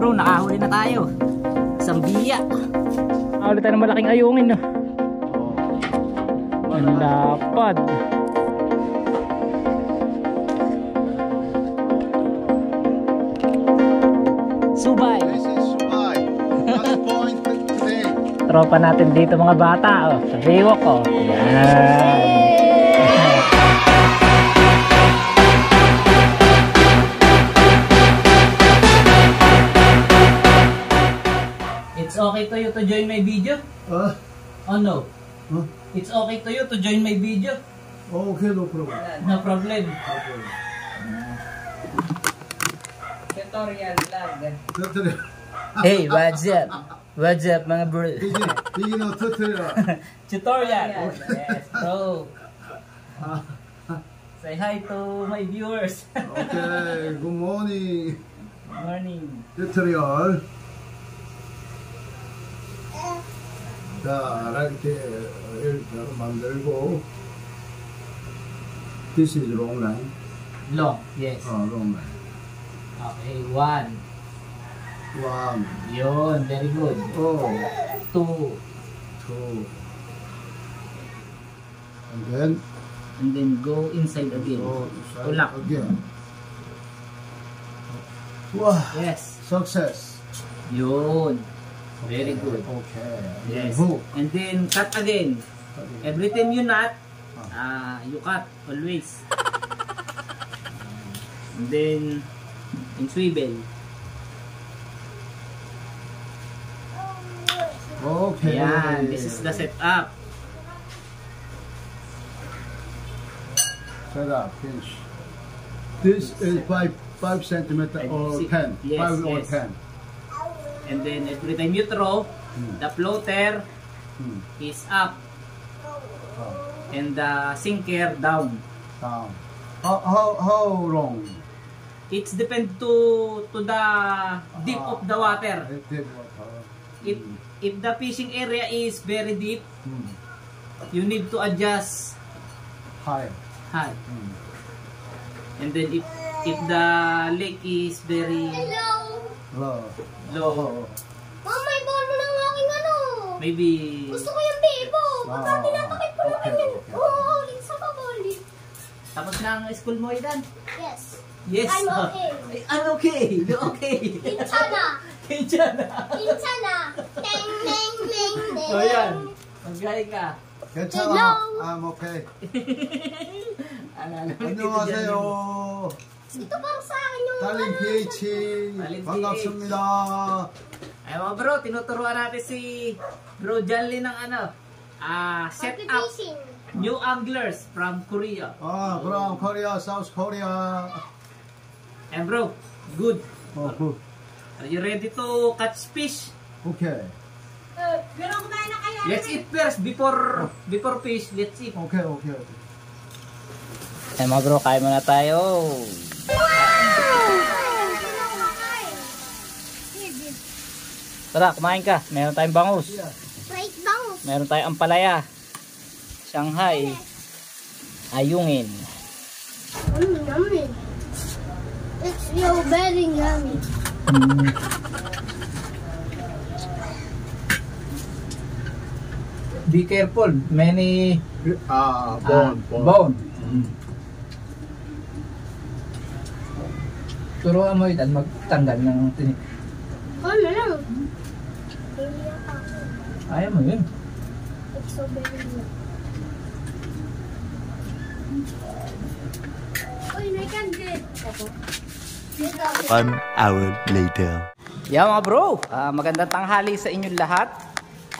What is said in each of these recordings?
bro, nakahuli na tayo. Isang biya. Nakahuli tayo ng malaking ayungin, no? Ang lapad. Subay. This is Subay. Last point today. Tropa natin dito mga bata, oh. Sa Biwok, oh. Yan. It's okay to you to join my video? Oh no. Huh? It's okay to you to join my video? Okay, no problem. No problem. Tutorial lang. Tutorial. Hey, what's up? What's up mga bro? Begin of tutorial. Tutorial. Yes, bro. Say hi to my viewers. Okay, good morning. Morning. Tutorial. 자, 이렇게 일단 만들고. This is long line. Long, yes. long line. Okay, 1. One. Yun, very good. 2. Two. And then go inside again. Tulak. Again. Wow. Yes. Success. Yun. Very good. Okay. Yes. Hook. And then cut again. Every time you knot, you cut always. And then in swivel. Okay. Yan, this is the setup. Set up, finish. This is 5 centimeter or 10. Yes, 5 or yes. 10. And then every time you throw, the floater is up and the sinker down. Down. How long? It's depend to the deep of the water. Deep water. If the fishing area is very deep, you need to adjust High. high. And then if the lake is very Low. low, Mama, ibawal mo ng aking ano. maybe Gusto ko yung bibo. Pagka tinatakip ko naman yan. Okay. Oo, ulit sa babali. tapos na ang school mo, Idan? Yes. Yes. I'm okay. I'm okay. You're okay. Kinchana. Kinchana. Kinchana. Teng, teng, teng, teng. So yan, mag-gay ka. 괜찮아. Hello. I'm okay. 안녕하세요. 안녕하세요. Ito para sa akin yung 달린 PH. 달린 반갑습니다. Ay mga bro, tinuturuan natin si Bro Janly ng set up fishing. new anglers from Korea. 그럼 Korea, South Korea. And bro, good. Good. Are you ready to catch fish? Okay. Pero kumain na kayo. Let's eat first before fish. Let's eat. Okay. Ay mga bro, kain muna tayo. Tara, kumain ka. Meron tayong bangus. Fried bangus. Meron tayong ampalaya. Shanghai. Ayungin. Yummy. It's so very yummy. Be careful. Many bone. Turuan mo itan magtanggal ng tinik. Ano lang? Ayaw mo yun. It's so very yummy. Uy, may candid. Ako. 1 hour later. Yeah mga bro, magandang tanghali sa inyong lahat.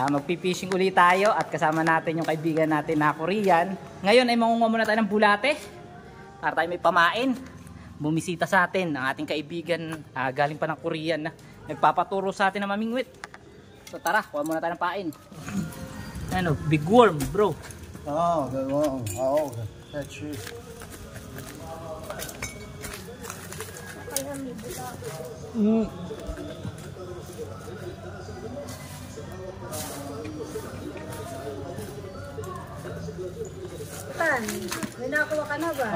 Magpipishing ulit tayo at kasama natin yung kaibigan natin na Korean. Ngayon ay mangunguha muna tayo ng bulate para tayo may pamain. Bumisita sa atin ang ating kaibigan galing pa ng Korean na nagpapaturo sa atin ng mamingwit. So tara, kuha muna tayo ng pain. Ano, big worm bro. that one. That's it. May nakuha ka na ba?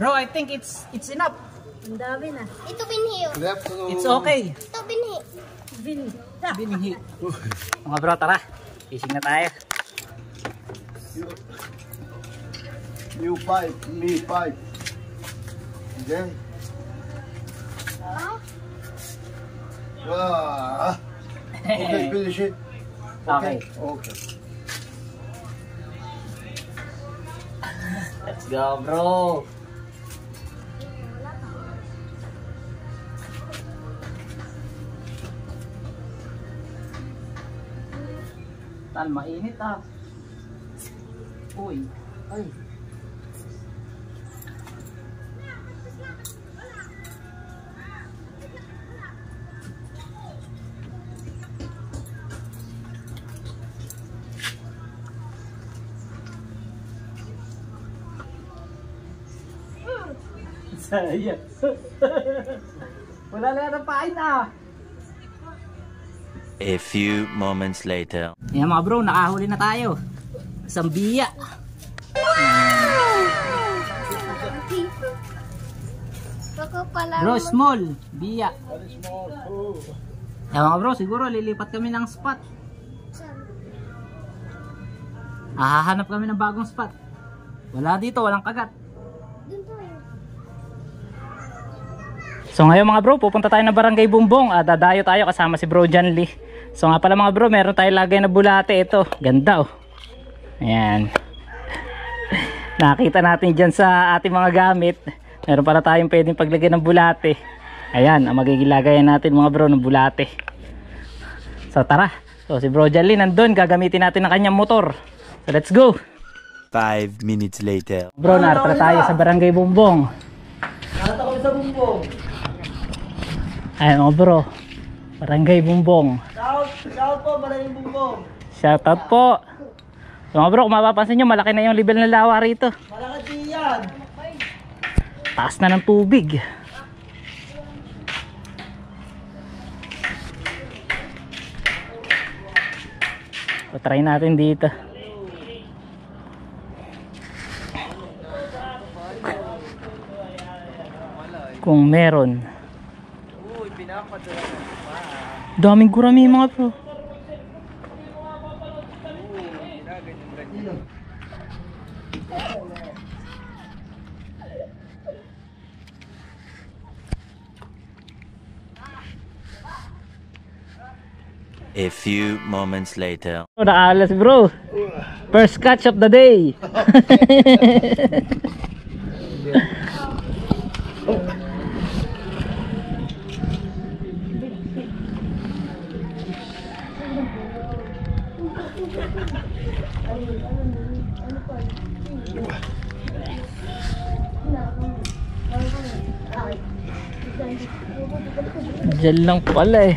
Bro, I think it's enough. Ang dami na. Ito Good afternoon. It's okay. Ito binhi. Binhi. Mga bro, tara. Fishing na tayo. You 5, me 5. Okay? Okay, finish it. Okay. Okay. Let's go, bro. Tan, mainit ah. Uy. Ay. Sayang. Wala na yung pain ah. A few moments later. Yan mga bro, nakahuli na tayo. Sambiya. Bro, small. Biya. Yan mga bro, siguro lilipat kami ng spot. Hahanap kami ng bagong spot. Wala dito, walang kagat. So ngayon mga bro, pupunta tayo ng Barangay Bumbong. Dadayo tayo kasama si Bro John Lee. So nga pala mga bro, meron tayong lagay na bulate. Ito, ganda oh. Ayan. Nakita natin dyan sa ating mga gamit. Meron pala tayong pwedeng paglagay ng bulate. Ayan, ang magiging lagayan natin mga bro ng bulate. So tara. So si Bro John Lee nandun, gagamitin natin ang kanyang motor. So let's go. 5 minutes later. Bro, narito tayo sa Barangay Bumbong. Narito kami sa Bumbong. Ayan mga bro, Barangay Bumbong. Shout po, Barangay Bumbong. Shout out po. So mga bro, kung mapapansin nyo, malaki na yung level ng lawa rito. Malaki yan. Taas na ng tubig. So try natin dito. Kung meron. Daming gurami mga bro. A few moments later. Nakaalas bro. First catch of the day. Diyan lang pala eh.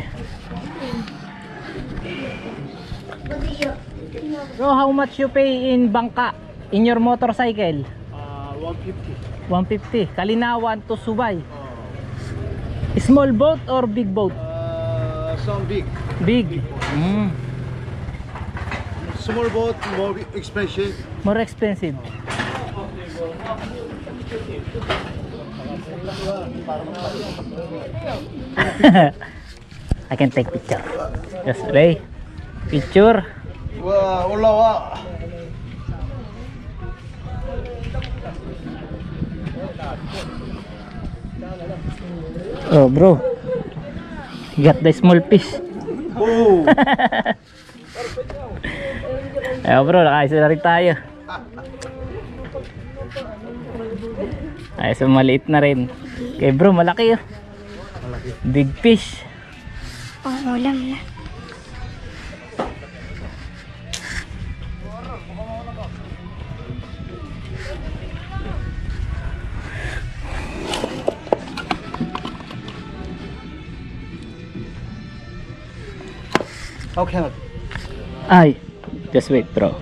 Bro, how much you pay in bangka in your motorcycle? 150. 150. Kalinawan to Subay. Small boat or big boat? Some big. Big. Small boat, more expensive. More expensive. I can take picture. Just play. Picture. Wah, ulawa. Oh bro, got the small fish. Oh. Ayo bro, nakaisa na rin tayo. Ay, so maliit na rin. Okay bro, malaki oh. Big fish. Ulam na. Okay. Ay, just wait bro.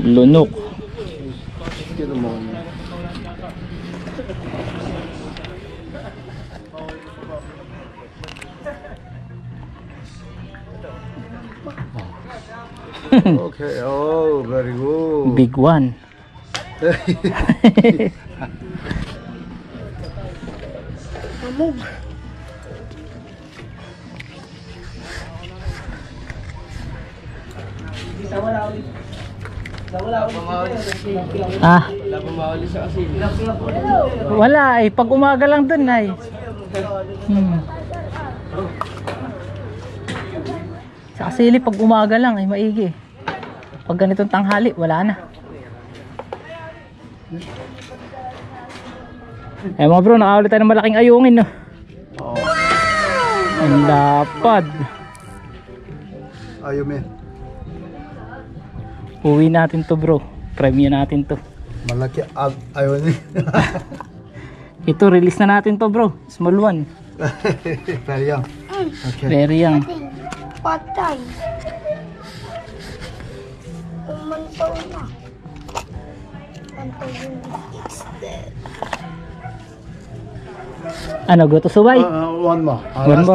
Lunok. Get them on. Okay. Oh, very good. Big one. Ah. Wala eh. Pag umaga lang dun ay. Sa kasili pag umaga lang ay maigi. Pag ganitong tanghali wala na. Eh mga bro, nakahuli tayo ng malaking ayungin no. Ang lapad. Ayun, Uwi natin to bro. Premium natin to. malaki ayun. Ito release na natin to bro. Small one. Very young. Okay. Very young. Patay. Umantaw na. Umantaw yung it's dead. Ano, go to Subay? One more.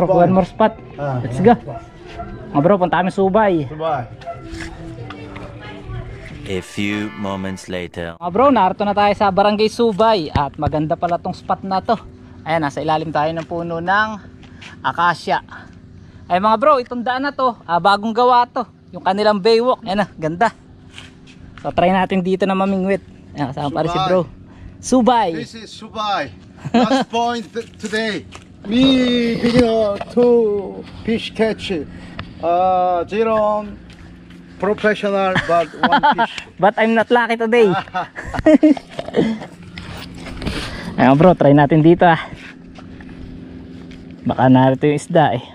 One more spot. Let's go. Mga bro, punta kami Subay. Bye. A few moments later. Mga bro, narito na tayo sa Barangay Subay. At maganda pala tong spot na to. Ayan, nasa ilalim tayo ng puno ng Acacia. Ay mga bro, itong daan na to, bagong gawa to. Yung kanilang baywalk. Ayan na, ganda. So try natin dito na mamingwit. Ayan, kasama pa rin si bro. Subay. This is Subay. Last point today. Me beginner to fish catch. Zero professional but one fish. But I'm not lucky today. Ayan bro, try natin dito ah. Baka narito yung isda eh.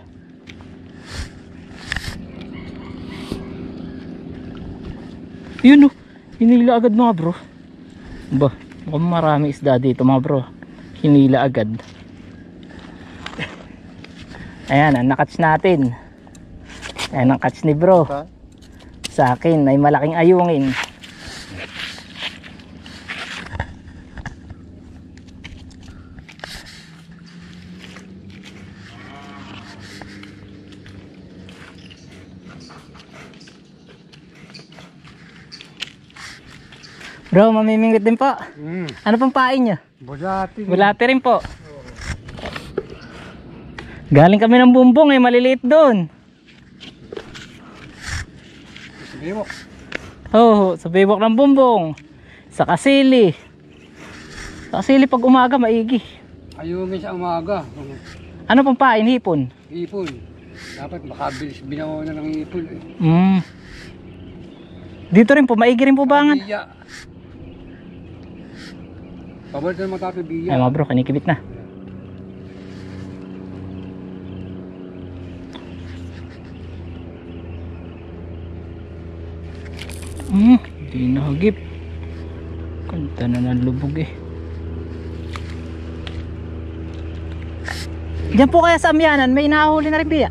Yun oh, hinila agad mga bro. Ba, mukhang marami isda dito mga bro. Hinila agad. Ayan, ang nakatch natin. Ayan ang catch ni bro. Sa akin ay malaking ayungin. Bro, mamimingwit din po. Ano pang pain nyo? Bulati. Bulati rin po. Galing kami ng Bumbong eh, maliliit doon. Oo, sa baywalk ng Bumbong. Sa Kasili. Sa Kasili pag umaga maigi. Ayungin sa umaga. Ano pang pain? Hipon? Ipon. Dapat makabilis binawa na ng ipon. Dito rin po, maigi rin po bangan. Biya. Pabalit na matapos biya. Ay mga bro, kinikibit na. Hindi nahagip. Kanta na ng lubog eh. Diyan po kaya sa Amyanan, may nahuli na rin biya.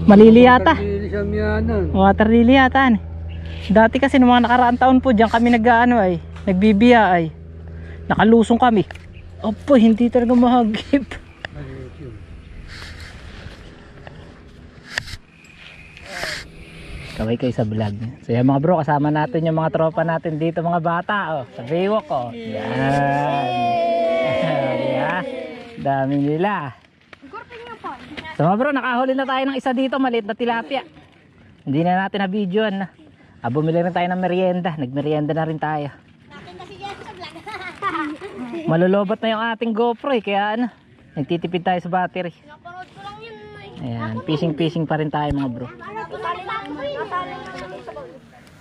Malili yata. Malili sa miyanan. Water lily yata. Dati kasi noong mga nakaraang taon po, diyan kami nag-ano ay, nagbibiya ay. Nakalusong kami. Opo, hindi talaga mahagip. Kaway kayo sa vlog. So yan mga bro, kasama natin yung mga tropa natin dito, mga bata oh, sa baywalk oh. Yan. Yeah. Dami nila. So mga bro, nakahuli na tayo ng isa dito, maliit na tilapia. Hindi na natin na-videoan na. Bumili rin tayo ng merienda. Nagmerienda na rin tayo. Malulobot na yung ating GoPro eh, kaya ano, nagtitipid tayo sa battery. Ayan, fishing pa rin tayo mga bro.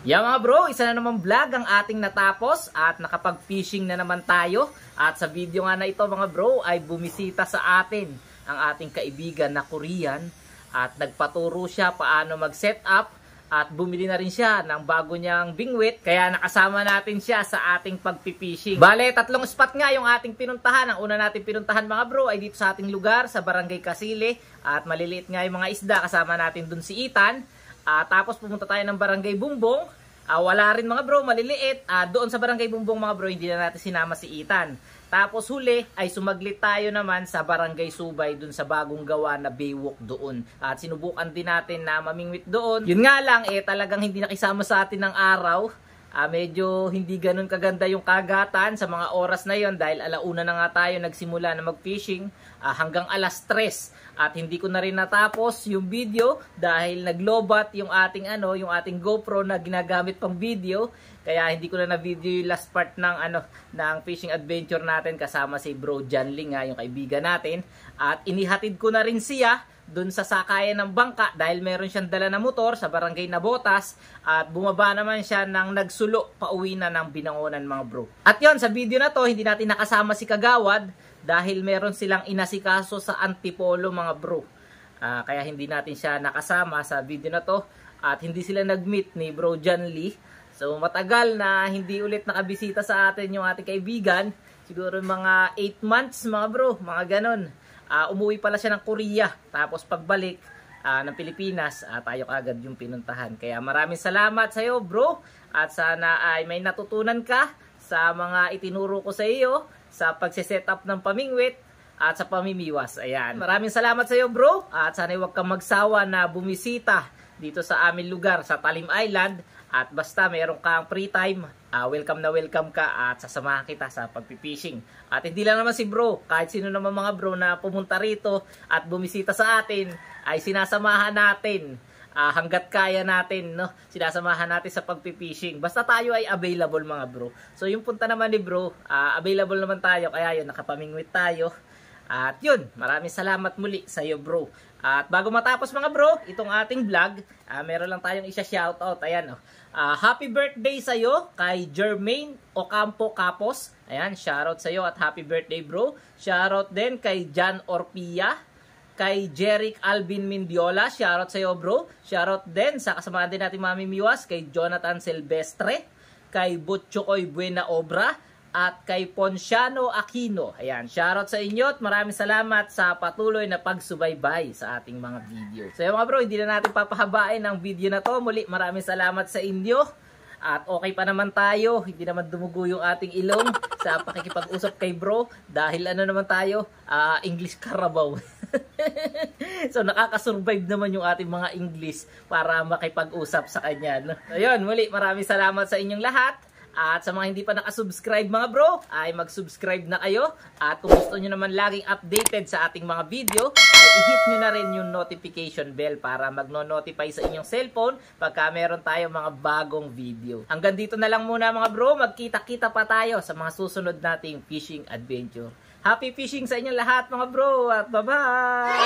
Yeah mga bro, isa na naman vlog ang ating natapos at nakapag-fishing na naman tayo. At sa video nga na ito mga bro ay bumisita sa atin ang ating kaibigan na Korean at nagpaturo siya paano mag-set up at bumili na rin siya ng bago niyang bingwit kaya nakasama natin siya sa ating pagpipishing. Bale, 3 spot nga yung ating pinuntahan. Ang una natin pinuntahan mga bro ay dito sa ating lugar sa Barangay Kasili at maliliit nga yung mga isda, kasama natin dun si Ethan. Tapos pumunta tayo ng Barangay Bumbong. Wala rin mga bro, maliliit. Doon sa Barangay Bumbong mga bro, hindi na natin sinama si Ethan. Tapos huli ay sumaglit tayo naman sa Barangay Subay dun sa bagong gawa na baywalk doon. At sinubukan din natin na mamingwit doon. Yun nga lang talagang hindi nakisama sa atin ng araw. Medyo hindi ganun kaganda yung kagatan sa mga oras na yon dahil alauna na nga tayo nagsimula na mag-fishing hanggang alas 3 at hindi ko na rin natapos yung video dahil naglobat yung ating yung ating GoPro na ginagamit pang video, kaya hindi ko na video yung last part ng fishing adventure natin kasama si Bro Janly nga, yung kaibigan natin, at inihatid ko na rin siya dun sa sakayan ng bangka dahil meron siyang dala na motor sa barangay Nabotas at bumaba naman siya ng nagsulo pauwi na ng Binangonan mga bro. At yon, sa video na to hindi natin nakasama si Kagawad dahil meron silang inasikaso sa Antipolo mga bro. Kaya hindi natin siya nakasama sa video na to at hindi sila nag-meet ni Bro Janly. So matagal na hindi ulit nakabisita sa atin yung ating kaibigan, siguro mga 8 months mga bro, mga ganon. Umuwi pala siya ng Korea, tapos pagbalik ng Pilipinas, tayo agad yung pinuntahan. Kaya maraming salamat sa iyo bro, at sana ay may natutunan ka sa mga itinuro ko sa iyo sa pagse-set up ng pamingwit at sa pamimiwas. Ayan, maraming salamat sa iyo bro, at sana huwag kang magsawa na bumisita dito sa aming lugar sa Talim Island. At basta mayroon kang free time, welcome na welcome ka at sasamahan kita sa pagpipishing. At hindi lang naman si bro, kahit sino naman mga bro na pumunta rito at bumisita sa atin ay sinasamahan natin hanggat kaya natin, no? Sinasamahan natin sa pagpipishing. Basta tayo ay available mga bro. So yung punta naman ni bro, available naman tayo, kaya yun, nakapamingwit tayo. At yun, maraming salamat muli sa iyo bro. At bago matapos mga bro, itong ating vlog, meron lang tayong isa-shoutout. Ayan, happy birthday sa iyo kay Jermaine Ocampo Capos. Ayan, shoutout sa iyo at happy birthday bro. Shoutout din kay Jan Orpia, kay Jeric Alvin Mindiola, shoutout sa iyo bro. Shoutout din sa kasamahan din natin Mami Miwas, kay Jonathan Silvestre, kay Butchokoy Buena Obra, at kay Ponciano Aquino. Ayan, shoutout sa inyo at maraming salamat sa patuloy na pagsubaybay sa ating mga video. So mga bro, hindi na natin papahabain ang video na to. Muli, maraming salamat sa inyo. At okay pa naman tayo, hindi naman dumugo yung ating ilong sa pakikipag-usap kay bro. Dahil naman tayo, English Carabao. So nakakasurvive naman yung ating mga English para makipag-usap sa kanya, no? Ayun, muli, maraming salamat sa inyong lahat. At sa mga hindi pa nakasubscribe mga bro, ay mag-subscribe na kayo. At kung gusto nyo naman laging updated sa ating mga video, ay i-hit nyo na rin yung notification bell para magno-notify sa inyong cellphone pagka meron tayo mga bagong video. Hanggang dito na lang muna mga bro, magkita-kita pa tayo sa mga susunod nating fishing adventure. Happy fishing sa inyong lahat mga bro, at bye-bye!